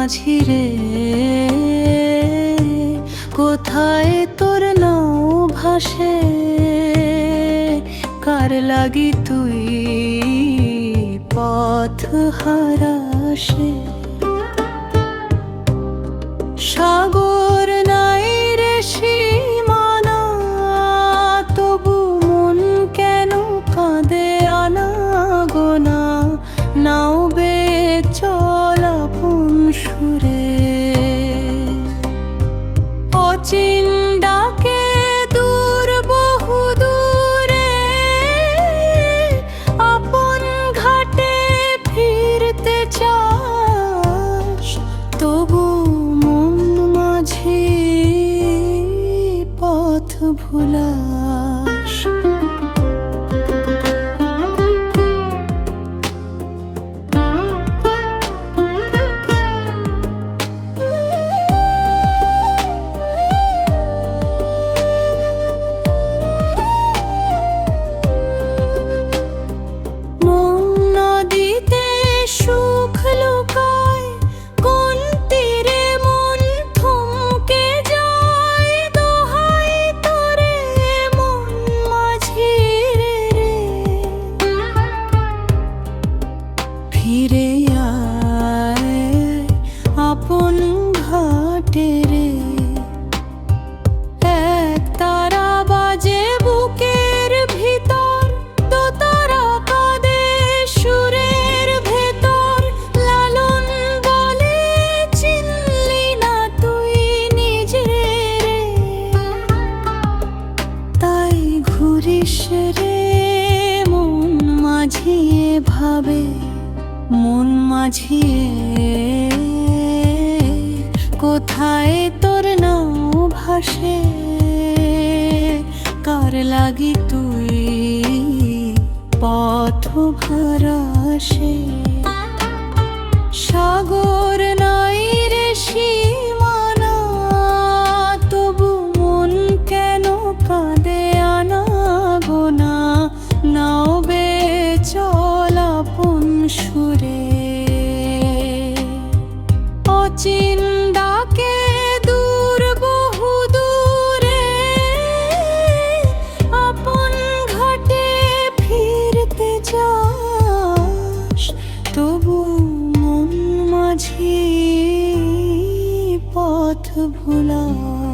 মাঝি রে, কোথায় তোর নাও ভাসে, কার লাগি তুই পথ হারাসে। সাগর নাই রে সীমানা, তবু মন কেন কাঁদে আনাগোনা, নাও বে চল আপন সুরে। অচিন ডাকে দূর বহু দূরে, আপন ঘাটে ফিরতে চাস, তবু মন মাঝি পথ ভুলাস। ফিরে আয় আপন ঘাটে রে, এক তারা বাজে বুকের ভিতর, দো তারা কাঁদে সুরের ভেতর। লালন বলে চিনলি না তুই নিজে রে, তাই ঘুরিস রে মন মাঝিয়ে ভাবে। মন মাঝিয়ে কোথায় তোর নাও ভাসে, কার লাগি তুই পথ ভরাসে। সাগর নাই রে সীমানা, তবু মন কেন কাঁদে আনাগোনা, নাও বে চল আপন সুরে। অচিন ডাকে দূর বহু দূরে, আপন ঘাটে ফিরতে চাস, তবু মন মাঝি পথ ভুলাস।